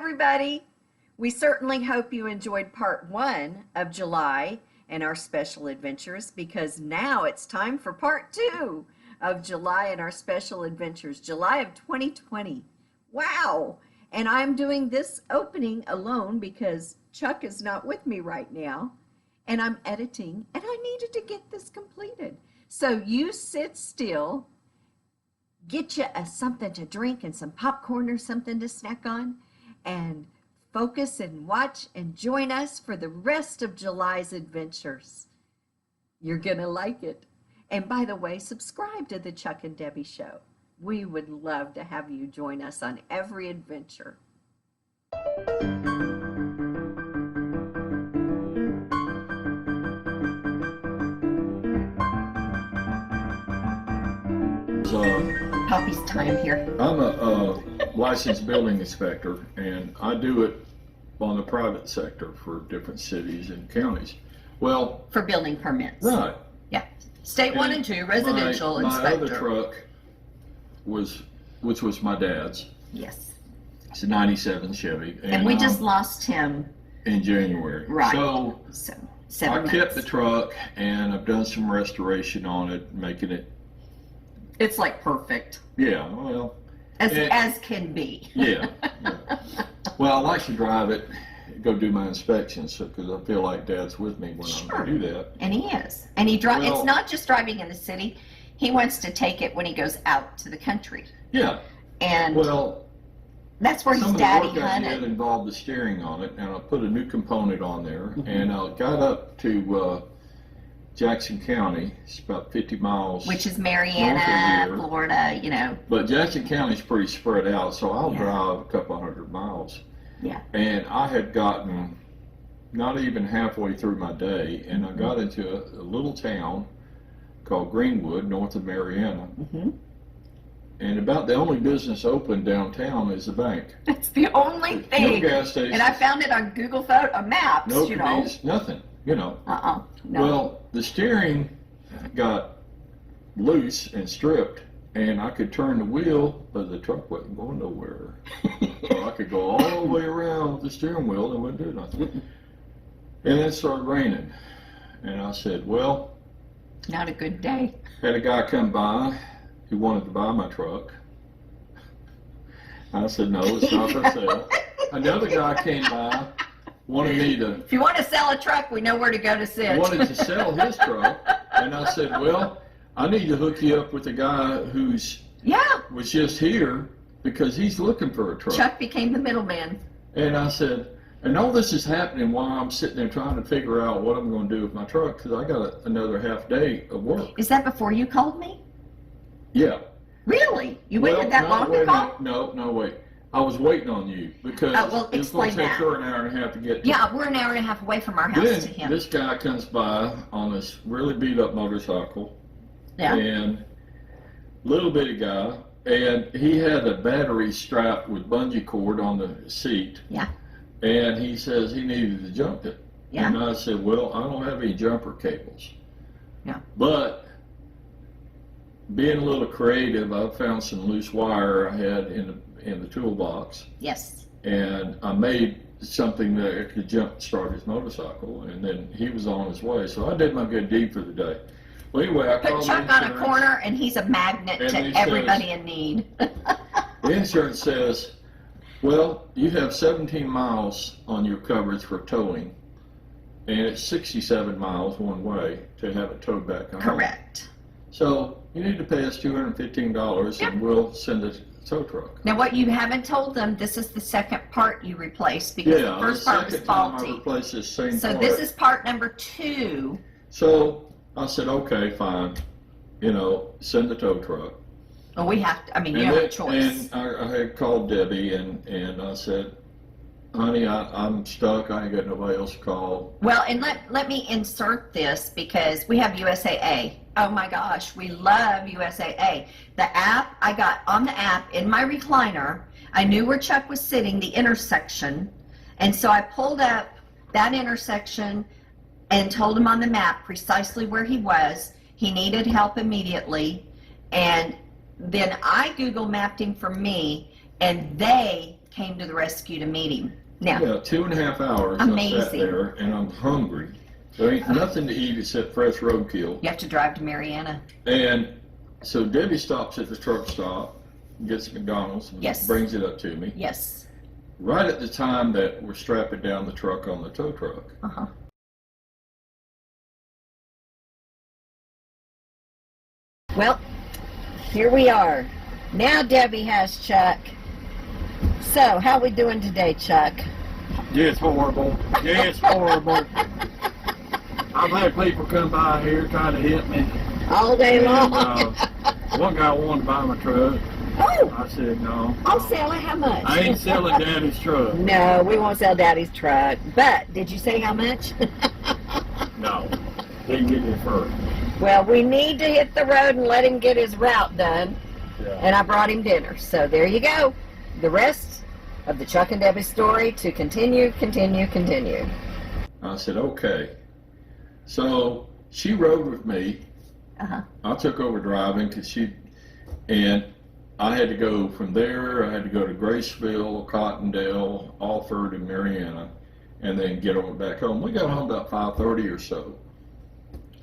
everybody. We certainly hope you enjoyed part 1 of July and our special adventures, because now it's time for part 2 of July and our special adventures, July of 2020. Wow! And I'm doing this opening alone because Chuck is not with me right now, and I'm editing, and I needed to get this completed. So you sit still, get you something to drink and some popcorn or something to snack on, and focus and watch and join us for the rest of July's adventures. You're gonna like it. And by the way, subscribe to the Chuck and Debbie Show. We would love to have you join us on every adventure. Poppy's time here. I'm a licensed building inspector, and I do it on the private sector for different cities and counties. Well, For building permits. right. Yeah. State 1 and 2, residential My inspector. other truck which was my dad's. Yes. It's a 97 Chevy. And we just lost him. in January. Right. So 7 I months. kept the truck, and I've done some restoration on it, making it, It's like perfect. yeah, well, As can be. yeah. Well, I like to drive it, go do my inspections, because I feel like Dad's with me when Sure. I do that. And he is. And he drives. Well- It's not just driving in the city. He wants to take it when he goes out to the country. Yeah. And Well, that's where his some of the daddy work I did hunted. involved the steering on it, and I put a new component on there, and I got up to Jackson County. It's about 50 miles. Which is North Mariana, of here. Florida, you know. But Jackson County's pretty spread out, so I'll Yeah. drive a couple hundred miles. Yeah. And I had gotten not even halfway through my day, and I got into a little town called Greenwood, north of Mariana. Mm-hmm. And about the only business open downtown is the bank. That's the only No thing. gas station. And I found it on Google Maps, No you know. convenience, nothing, you know. No. Well, the steering got loose and stripped, and I could turn the wheel, but the truck wasn't going nowhere. So I could go all the way around with the steering wheel and it wouldn't do nothing. And then it started raining. And I said, well, Not a good day. had a guy come by who wanted to buy my truck. I said, no, it's not for sale. Another guy came by, wanted me to If you want to sell a truck, we know where to go to sit. wanted to sell his truck, and I said, well, I need to hook you up with a guy who's Yeah. was just here because he's looking for a truck. Chuck became the middleman. And I said, and all this is happening while I'm sitting there trying to figure out what I'm going to do with my truck, because I got another half day of work. Is that before you called me? Yeah. Really? You waited that no, long wait to a call? minute. No, wait. I was waiting on you because Oh, well, it's going explain to take that. her an hour and a half to get to. Yeah, we're an hour and a half away from our house Then to him. this guy comes by on this really beat up motorcycle. Yeah. And little bitty guy, and he had a battery strapped with bungee cord on the seat. Yeah. And he says he needed to jump it. Yeah. And I said, well, I don't have any jumper cables. Yeah. But being a little creative, I found some loose wire I had in the toolbox, Yes. and I made something that could jump start his motorcycle, and then he was on his way. So I did my good deed for the day. Well, anyway, I Put called Chuck the on a insurance. corner and he's a magnet And to he everybody says- in need. The insurance says, well, you have 17 miles on your coverage for towing, and it's 67 miles one way to have it towed back home. Correct. So you need to pay us $215, Yep. and we'll send a tow truck. Now, what you haven't told them, this is the second part you replaced because Yeah, the first part was second time I faulty. replaced this same So part. this is part number 2. So I said, okay, fine. Send the tow truck. Well, we have to, you have a choice. And I had called Debbie, and I said, honey, I'm stuck. I ain't got nobody else to call. Well, and let me insert this because we have USAA. Oh my gosh, we love USAA. The app, I got on the app in my recliner. I knew where Chuck was sitting, the intersection. And so I pulled up that intersection and told him on the map precisely where he was. He needed help immediately. And then I Google mapped him for me, and they came to the rescue to meet him. Now, Yeah, 2.5 hours I sat Amazing. there, and I'm hungry. There ain't nothing to eat except fresh roadkill. you have to drive to Marietta. And so Debbie stops at the truck stop, gets McDonald's, and Yes. brings it up to me. Yes. Right at the time that we're strapping down the truck on the tow truck. Uh-huh. Well, here we are. Now Debbie has Chuck. So, how we doing today, Chuck? Yeah, it's horrible. Yeah, it's horrible. I've had people come by here trying to hit me. All day And, long. one guy wanted to buy my truck. Oh, I said no. I'll sell it. How much? I ain't selling Daddy's truck. No, we won't sell Daddy's truck. But, did you say how much? No. He can get it first. Well, we need to hit the road and let him get his route done. Yeah. And I brought him dinner. So there you go. The rest of the Chuck and Debbie story to continue. I said, okay. So she rode with me. Uh-huh. I took over driving and I had to go from there. I had to go to Graceville, Cottondale, Alford, and Marietta, and then get on back home. We got home about 5:30 or so.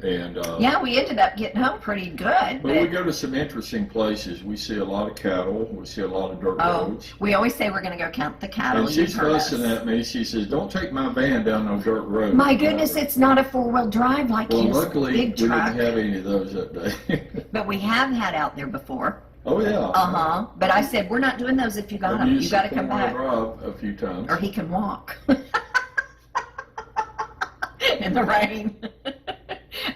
And Yeah, we ended up getting home pretty good. but we go to some interesting places. We see a lot of cattle. We see a lot of dirt Oh, roads. we always say we're going to go count the cattle. And she's fussing at me. She says, "Don't take my van down no dirt road." My goodness, it's not a four-wheel drive like Well, his luckily big we truck. didn't have any of those that day. But we have had out there before. Oh yeah. Uh-huh. But I said, we're not doing those if you got I've them. You used got to the come four-wheel back. drive a few times. Or he can walk. In the rain.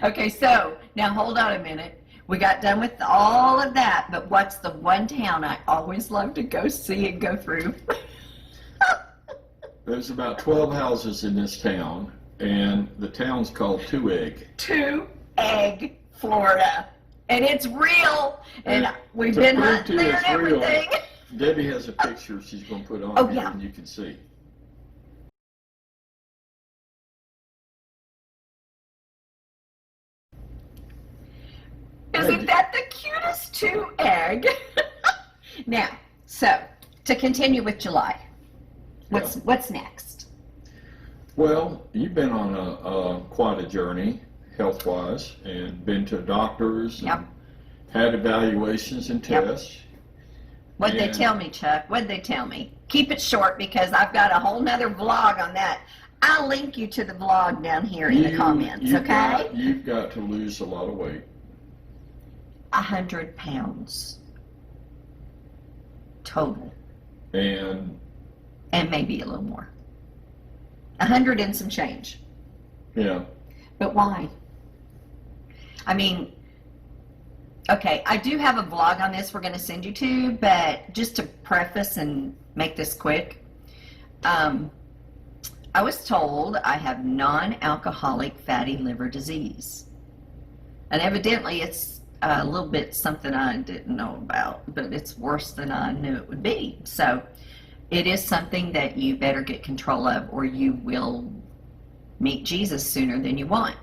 Okay, so now hold on a minute. We got done with all of that, but what's the one town I always love to go see and go through? There's about 12 houses in this town, and the town's called Two Egg. Two Egg, Florida. And it's real. And we've to been prove to hunting you there and it's real, everything. Debbie has a picture she's going to put on Oh, here, yeah. and you can see. Isn't that the cutest two egg? Now, so to continue with July, what's next? Well, you've been on quite a journey, health-wise, and been to doctors and Yep. had evaluations and Yep. tests. What'd they And- tell me, Chuck? What'd they tell me? Keep it short because I've got a whole nother vlog on that. I'll link you to the vlog down here in the comments, okay? You've got to lose a lot of weight. 100 pounds total, And and maybe a little more. 100 and some change. yeah, But why? I mean, okay, I do have a vlog on this we're going to send you to, but just to preface and make this quick, I was told I have non-alcoholic fatty liver disease. And evidently it's a little bit something I didn't know about, but it's worse than I knew it would be. So it is something that you better get control of, or you will meet Jesus sooner than you want.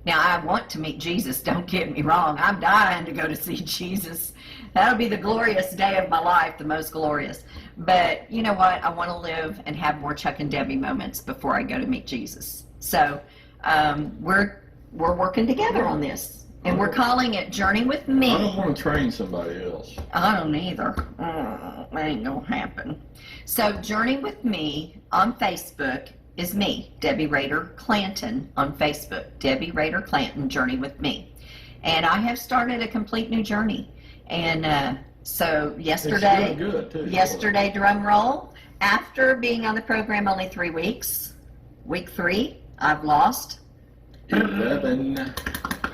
Now, I want to meet Jesus, don't get me wrong. I'm dying to go to see Jesus. That'll be the glorious day of my life, the most glorious. But you know what? I want to live and have more Chuck and Debbie moments before I go to meet Jesus. So we're working together on this. And we're calling it Journey with Me. I don't want to train somebody else. I don't either. That ain't gonna happen. So Journey with Me on Facebook is me, Debbie Rader Clanton on Facebook. Debbie Rader Clanton, Journey with Me. And I have started a complete new journey. And so yesterday, It's doing good, too. yesterday, drum roll, after being on the program only 3 weeks, week 3, I've lost 11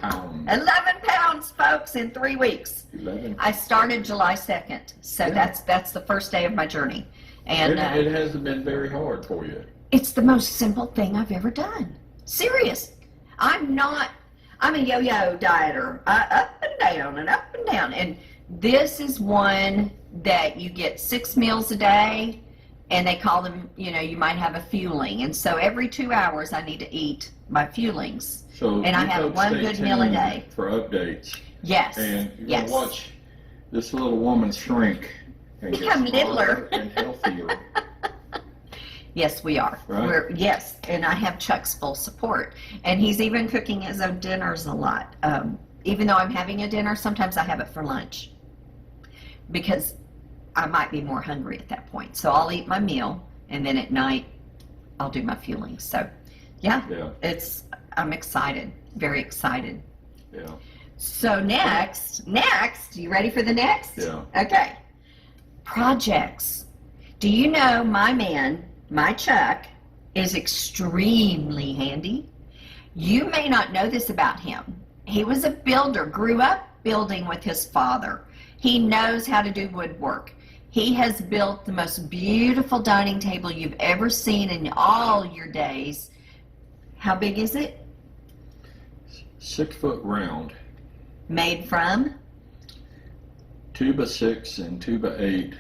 pounds. 11 pounds, folks, in 3 weeks. 11. I started July 2nd, so Yeah. that's the first day of my journey. And It hasn't been very hard for you. it's the most simple thing I've ever done. Serious. I'm a yo-yo dieter, up and down and up and down. And this is one that you get 6 meals a day, and they call them, you might have a fueling. And so every 2 hours I need to eat my fuelings. So And I you have folks one stay good meal a tuned day. for updates. Yes. And you're yes. going to watch this little woman shrink and get Become smaller littler. and healthier. Yes, we are. Right. Yes, and I have Chuck's full support. And he's even cooking his own dinners a lot. Even though I'm having a dinner, sometimes I have it for lunch because I might be more hungry at that point. So I'll eat my meal, and then at night I'll do my fueling. So yeah, Yeah, I'm excited, very excited. yeah, So next, you ready for the next? yeah. Okay. Projects. Do you know my man, my Chuck, is extremely handy? You may not know this about him. He was a builder, grew up building with his father. He knows how to do woodwork. He has built the most beautiful dining table you've ever seen in all your days. How big is it? 6 foot round, Made from? 2x6 and 2x8,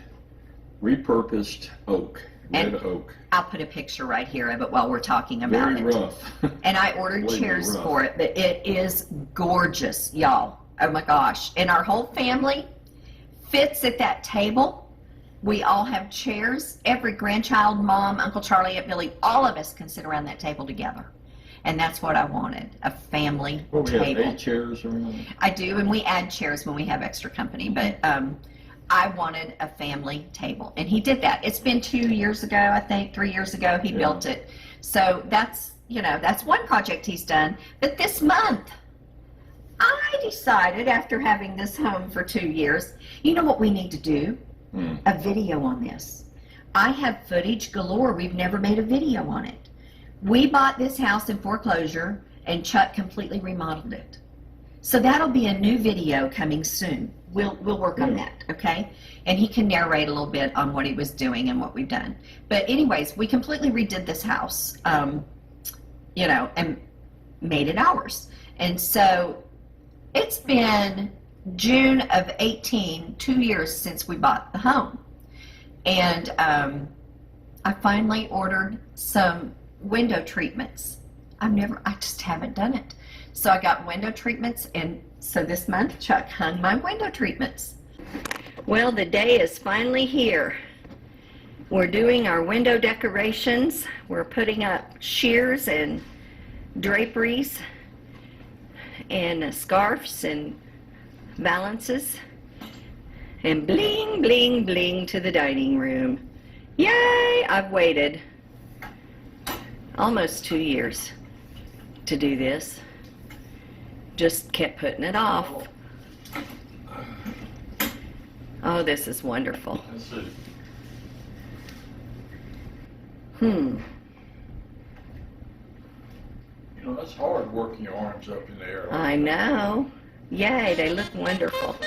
repurposed oak, red oak. I'll put a picture right here of it while we're talking about Very it. rough. And I ordered Blatantly chairs rough. for it, but it is gorgeous, y'all. Oh my gosh. And our whole family fits at that table. We all have chairs. Every grandchild, mom, Uncle Charlie, Aunt Billy, all of us can sit around that table together. And that's what I wanted, a family Well, we have table. 8 chairs around. I do, and we add chairs when we have extra company, but I wanted a family table, and he did that. It's been 2 years ago, I think, 3 years ago, he built it. So that's, that's one project he's done. But this month, I decided, after having this home for 2 years, you know what we need to do? A video on this. I have footage galore. We've never made a video on it. We bought this house in foreclosure, and Chuck completely remodeled it. So that'll be a new video coming soon. We'll work on that, okay? And he can narrate a little bit on what he was doing and what we've done. But anyways, we completely redid this house, and made it ours. And so it's been June of 18, 2 years since we bought the home. And I finally ordered some window treatments. I just haven't done it. So I got window treatments, and so this month Chuck hung my window treatments. Well, the day is finally here. We're doing our window decorations. We're putting up shears and draperies and scarves and valances and bling, bling, bling to the dining room. Yay! I've waited almost 2 years to do this. Just kept putting it off. Oh, this is wonderful. That's it. That's hard working your arms up in the air. Like I know. Yay, they look wonderful.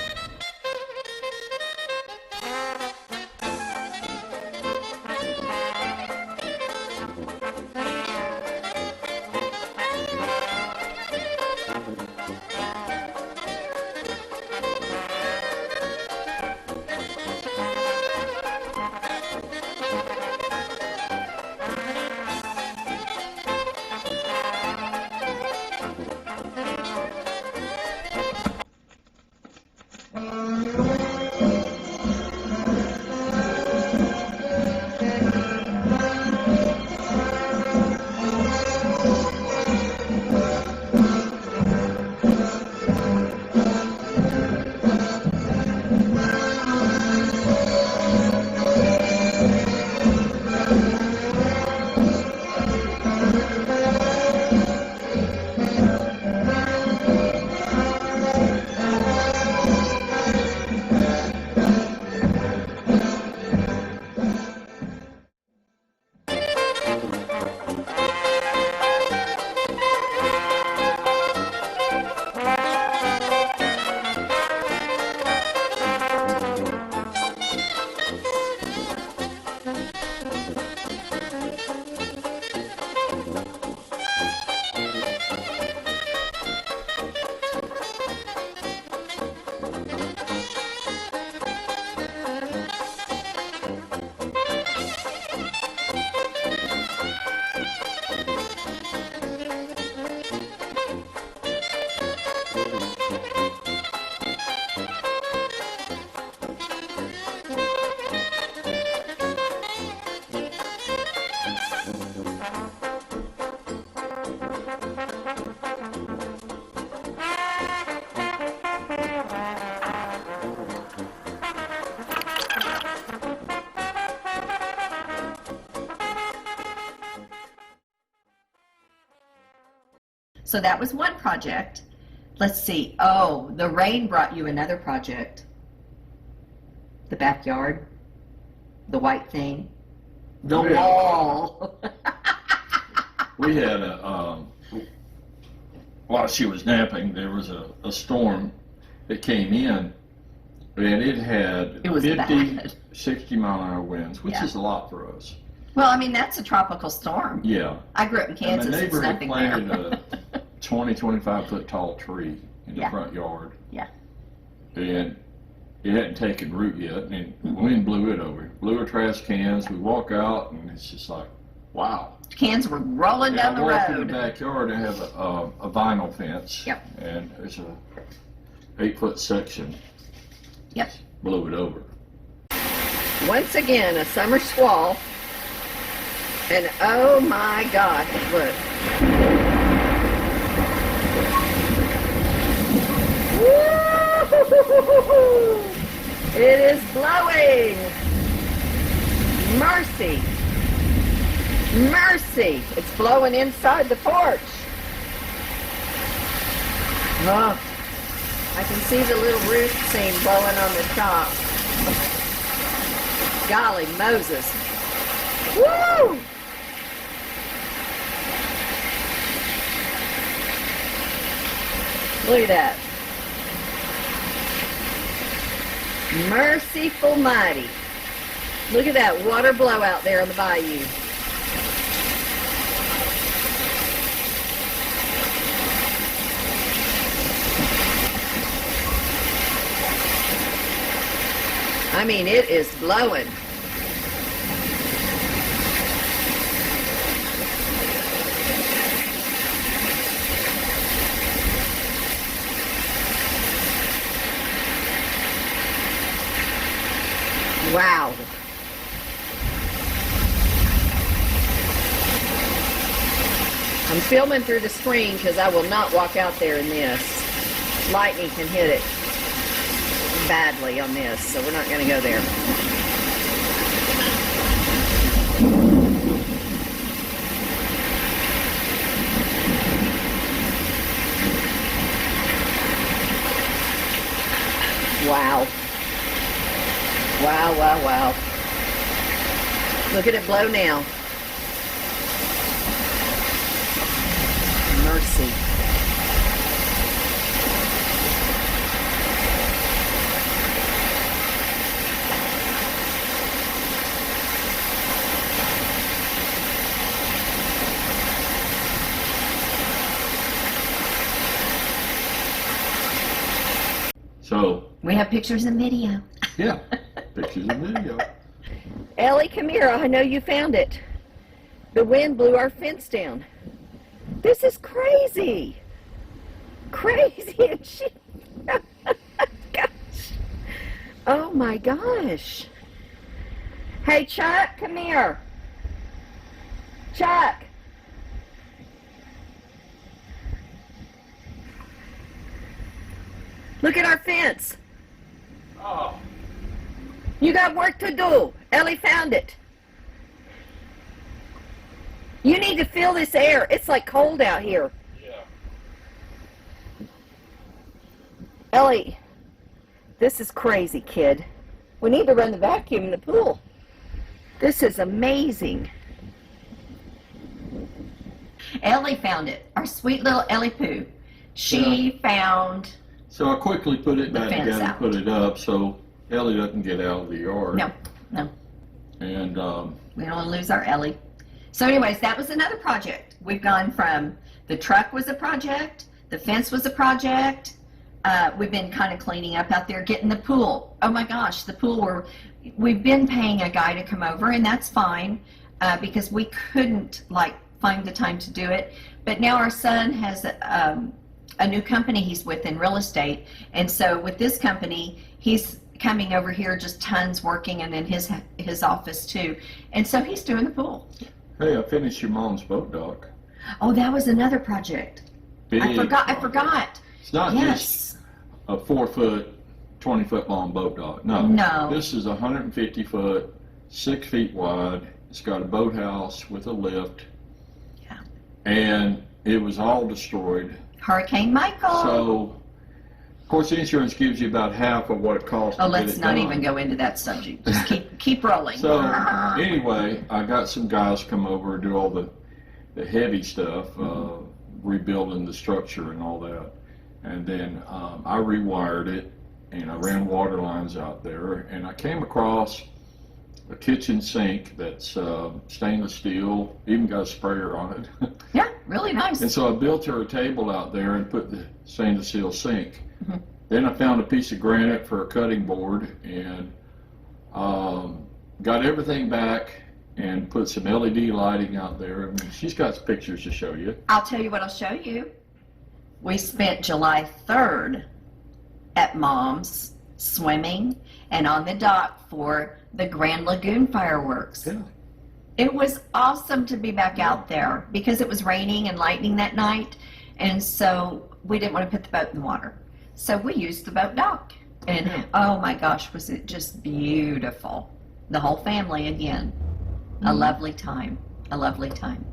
So that was one project. Let's see. Oh, the rain brought you another project. The backyard, the white thing, the Yeah. wall. We had while she was napping, there was a storm that came in, and it had It was 50, bad. 60 mile an hour winds, which Yeah. is a lot for us. Well, I mean, that's a tropical storm. Yeah. I grew up in And Kansas. the It's neighbor had nothing planted there. a 20, 25 foot tall tree in the Yeah. front yard. Yeah. And it hadn't taken root yet, and the wind blew it over. Blew our trash cans. We walk out, and it's just like, wow. Cans were rolling down I the walk in road. the backyard and have a vinyl fence. Yep. And there's a 8-foot section. Yep. Blew it over. Once again, a summer squall. And oh my God, look. Woo! It is blowing. Mercy. Mercy. It's blowing inside the porch. Oh, I can see the little roof seam blowing on the top. Golly Moses. Woo! Look at that. Merciful mighty. Look at that water blowout there on the bayou. I mean, it is blowing. Wow. I'm filming through the screen because I will not walk out there in this. Lightning can hit it badly on this, so we're not going to go there. Wow. Wow, wow, wow. Look at it blow now. Mercy. So, We have pictures and video. yeah, pictures and video. Ellie, come here. I know you found it. The wind blew our fence down. This is crazy. Crazy. And she... Gosh. Oh my gosh. Hey, Chuck, come here. Chuck. Look at our fence. Oh, You got work to do. Ellie found it. You need to feel this air. It's like cold out here. yeah. Ellie, this is crazy, kid. We need to run the vacuum in the pool. This is amazing. Ellie found it. Our sweet little Ellie Pooh. She found... So I quickly put it back fence together, out. put it up so Ellie doesn't get out of the yard. No, no. And We don't want to lose our Ellie. So anyways, that was another project. We've gone from the truck was a project, the fence was a project. We've been kind of cleaning up out there, getting the pool. Oh my gosh, the pool, we've been paying a guy to come over, and that's fine because we couldn't find the time to do it. But now our son has a new company he's with in real estate. And so with this company, he's coming over here just tons working, and then his office too. And so he's doing the pool. hey, I finished your mom's boat dock. Oh, that was another project. I Big forgot. project. It's not just Yes. a 4-foot, 20-foot long boat dock. No. No. This is 150 foot, 6 feet wide. It's got a boathouse with a lift. Yeah. And it was all destroyed. Hurricane Michael. So, of course, insurance gives you about half of what it costs to Oh, get let's it not done. even go into that subject. Just keep rolling. So, anyway, I got some guys come over and do all the heavy stuff, rebuilding the structure and all that. And then I rewired it, and I ran water lines out there, and I came across a kitchen sink that's stainless steel, even got a sprayer on it. Yeah, really nice. And so I built her a table out there and put the stainless steel sink. Mhm. Then I found a piece of granite for a cutting board and got everything back and put some LED lighting out there. I mean, she's got some pictures to show you. I'll tell you what I'll show you. We spent July 3rd at Mom's swimming and on the dock for the Grand Lagoon fireworks. Yeah. It was awesome to be back out there because it was raining and lightning that night, and so we didn't want to put the boat in the water. So we used the boat dock, and Yeah. oh my gosh, was it just beautiful. The whole family again. A Mhm. lovely time. A lovely time.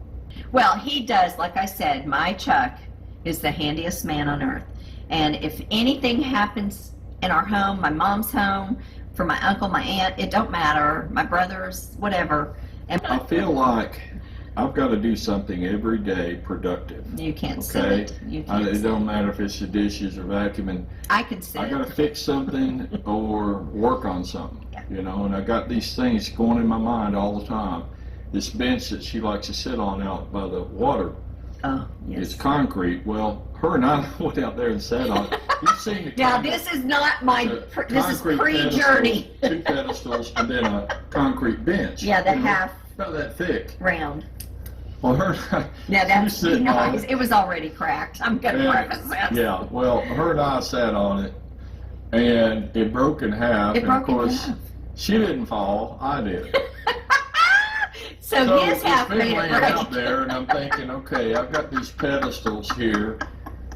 Well, he does, like I said, my Chuck is the handiest man on earth. And if anything happens in our home, my mom's home, for my uncle, my aunt, it don't matter, my brothers, whatever. And I feel like I've got to do something every day productive. you can't sit Okay. it. You can't It sit don't it. matter if it's the dishes or vacuuming. I can sit I it. got to fix something or work on something, Yeah. you know, and I got these things going in my mind all the time. This bench that she likes to sit on out by the water, Oh, it's yes. concrete. Well, her and I went out there and sat on it. You've seen the Now, concrete- this is not my, the this is concrete pre-journey. pedestals, 2 pedestals, and then a concrete bench. Yeah, the you know, half about that thick. round. Well, her and I, Yeah, she that's, was you sitting know, on it. it was already cracked. I'm going to Yeah. preface that. Yeah, well, her and I sat on it, and it broke in half. It and of broke in course, half. she didn't fall. I did. So his it's half been made it laying break. out there, and I'm thinking, okay, I've got these pedestals here.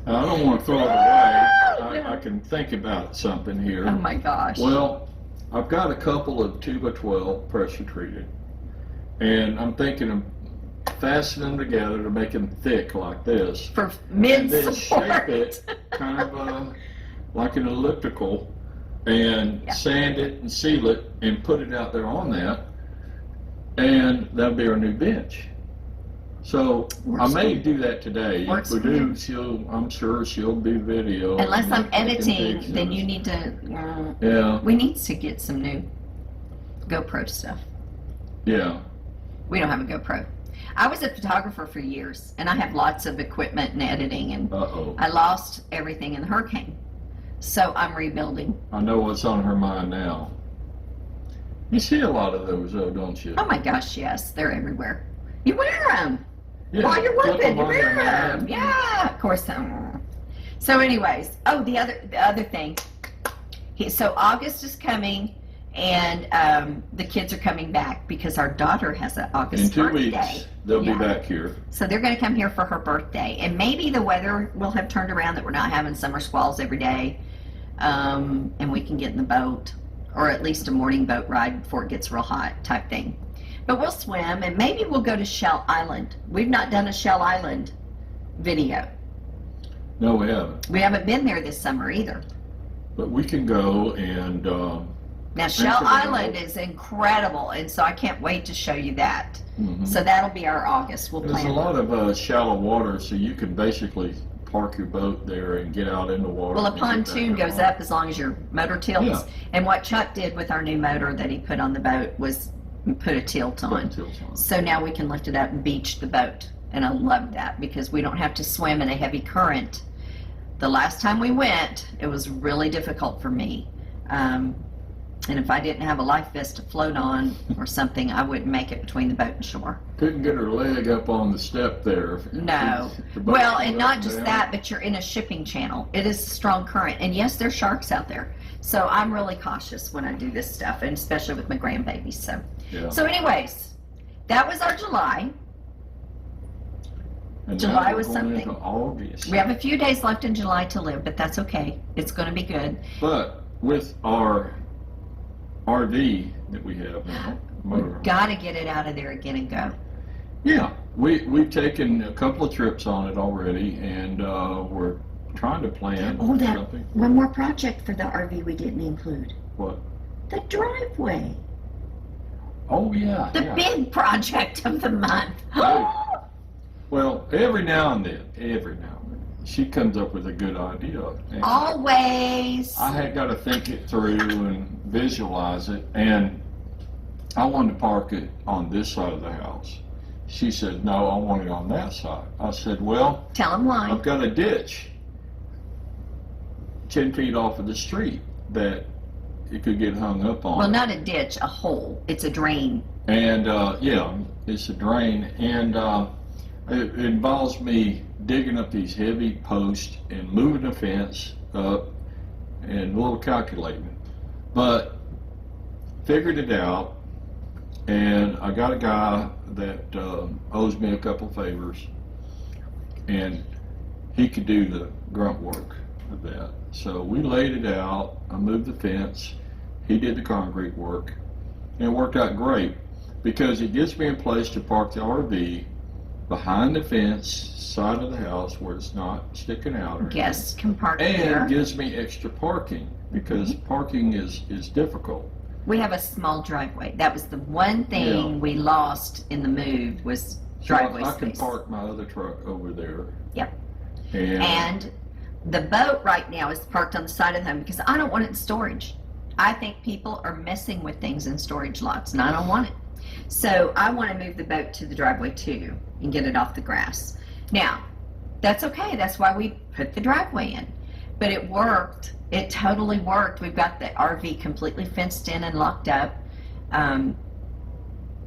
I don't want to throw it away. I can think about something here. Oh my gosh. Well, I've got a couple of 2x12 pressure treated, and I'm thinking of fastening them together to make them thick like this, For and then mid-support. shape it kind of like an elliptical, and Yeah. sand it and seal it and put it out there on that, and that'll be our new bench. So I may do that today. Works If we for do, me. I'm sure she'll do video. Unless I'm taking editing, then pictures. you need to, Yeah, we need to get some new GoPro stuff. yeah. We don't have a GoPro. I was a photographer for years, and I have lots of equipment and editing, and Uh-oh. I lost everything in the hurricane. So I'm rebuilding. I know what's on her mind now. You see a lot of those, though, don't you? Oh my gosh, yes, they're everywhere. You wear them. Yeah, While you're flip working, them you on your wear them. hand. Yeah, of course. So anyways, oh, the other thing. So August is coming, and the kids are coming back because our daughter has an August In 2 birthday. weeks, they'll Yeah. be back here. So they're going to come here for her birthday, and maybe the weather will have turned around that we're not having summer squalls every day, and we can get in the boat, or at least a morning boat ride before it gets real hot type thing. But we'll swim, and maybe we'll go to Shell Island. We've not done a Shell Island video. No, we haven't. We haven't been there this summer either. But we can go and Now, Shell the Island boat. is incredible, and so I can't wait to show you that. mhm. So that'll be our August. We'll There's plan. a lot of shallow water, so you can basically park your boat there and get out in the water. Well, a and get back pontoon in the goes water. up as long as your motor tilts. Yeah. And what Chuck did with our new motor that he put on the boat was put a tilt Put on. the tilts on. So now we can lift it up and beach the boat. And I love that because we don't have to swim in a heavy current. The last time we went, it was really difficult for me. And if I didn't have a life vest to float on or something, I wouldn't make it between the boat and shore. Couldn't get her leg up on the step there. No. The boat Well, was and up not and just down. that, but you're in a shipping channel. It is a strong current. And yes, there's sharks out there. So I'm really cautious when I do this stuff, and especially with my grandbabies. Yeah. So anyways, that was our July. And July now we're was going something. into August. We have a few days left in July to live, but that's okay. It's going to be good. But with our RV that we have now, motor, Got to get it out of there again and go. Yeah, we've taken a couple of trips on it already, and we're trying to plan Oh, that something. one more project for the RV we didn't include. What? The driveway. Oh yeah, The yeah. big project of the month. Well, every now and then, she comes up with a good idea. And Always. I had got to think it through and visualize it, and I wanted to park it on this side of the house. She said, no, I want it on that side. I said, well, Tell them why. I've got a ditch 10 feet off of the street that it could get hung up on. Well, not a ditch, a hole. It's a drain. And yeah, it's a drain, and it involves me digging up these heavy posts and moving the fence up and a little calculating. But figured it out, and I got a guy that owes me a couple favors, and he could do the grunt work of that. So we laid it out, I moved the fence, he did the concrete work, and it worked out great because it gives me a place to park the RV behind the fence, side of the house where it's not sticking out or anything. Guests can park And there. gives me extra parking because parking is difficult. We have a small driveway. That was the one thing Yeah. we lost in the move was So driveway I can space. park my other truck over there. Yep. And, And the boat right now is parked on the side of the home because I don't want it in storage. I think people are messing with things in storage lots, and I don't want it. So I want to move the boat to the driveway too and get it off the grass. Now, that's okay. That's why we put the driveway in. But it worked. It totally worked. We've got the RV completely fenced in and locked up.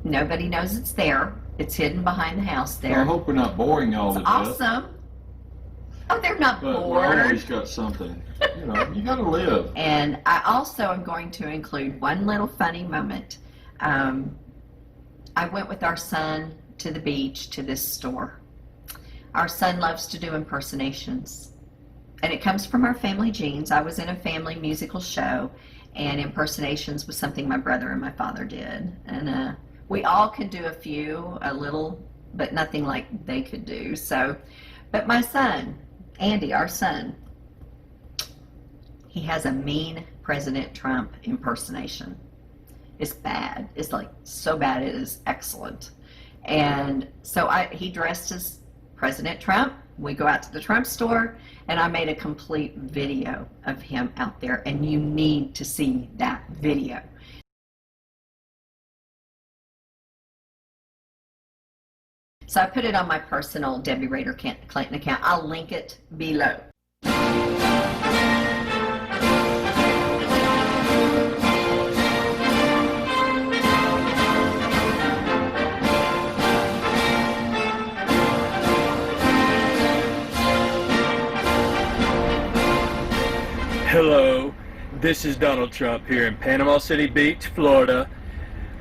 Nobody knows it's there. It's hidden behind the house I there. hope we're not boring all It's to death. awesome. Oh, they're not But we bored. always got something. You know, you gotta live. And I also am going to include one little funny moment. I went with our son to the beach to this store. Our son loves to do impersonations, and it comes from our family genes. I was in a family musical show, and impersonations was something my brother and my father did. And we all could do a little, but nothing like they could do. So, but my son, Andy, our son, he has a mean President Trump impersonation. It's bad. It's like so bad it is excellent. And so he dressed as President Trump. We go out to the Trump store, and I made a complete video of him out there, and you need to see that video. So I put it on my personal Debbie Rader Clayton account. I'll link it below. Hello, this is Donald Trump here in Panama City Beach, Florida.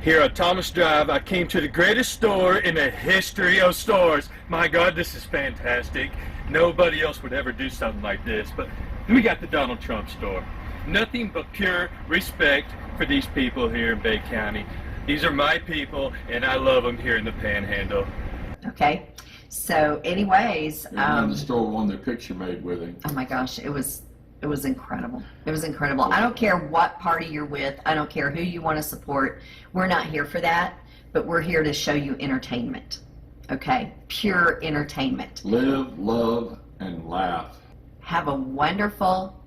Here on Thomas Drive, I came to the greatest store in the history of stores. My God, this is fantastic. Nobody else would ever do something like this, but we got the Donald Trump store. Nothing but pure respect for these people here in Bay County. These are my people, and I love them here in the Panhandle. Okay. So anyways, And then the store wanted their picture made with him. oh my gosh, it was incredible. It was incredible. I don't care what party you're with. I don't care who you want to support. We're not here for that, but we're here to show you entertainment. Okay? Pure entertainment. Live, love, and laugh. Have a wonderful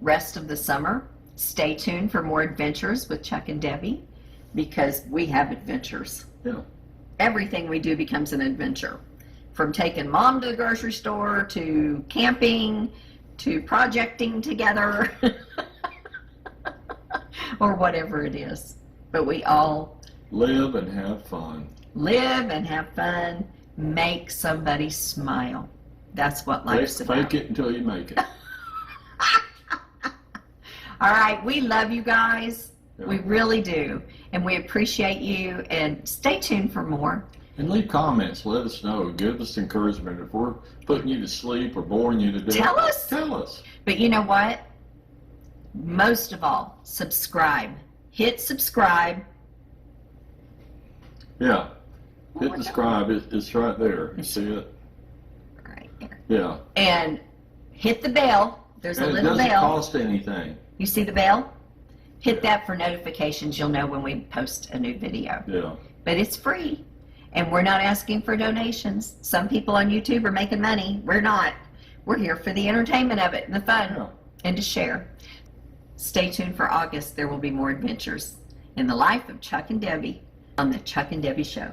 rest of the summer. Stay tuned for more adventures with Chuck and Debbie because we have adventures. Yeah. Everything we do becomes an adventure. From taking mom to the grocery store to camping to projecting together or whatever it is. But we all Live and have fun. live and have fun, make somebody smile. That's what life's about. Fake it until you make it. All right, we love you guys. Yeah. We really do. And we appreciate you. And stay tuned for more. And leave comments. Let us know. Give us encouragement. If we're putting you to sleep or boring you to death, Tell us. Tell us. But you know what? Most of all, subscribe. Hit subscribe. Yeah. Hit subscribe. It's right there. You see it? Right there. Yeah. And hit the bell. There's a And it little doesn't bell. cost anything. You see the bell? Hit that for notifications. You'll know when we post a new video. Yeah. But it's free. And we're not asking for donations. Some people on YouTube are making money. We're not. We're here for the entertainment of it and the fun Yeah. and to share. Stay tuned for August. There will be more adventures in the life of Chuck and Debbie on the Chuck and Debbie Show.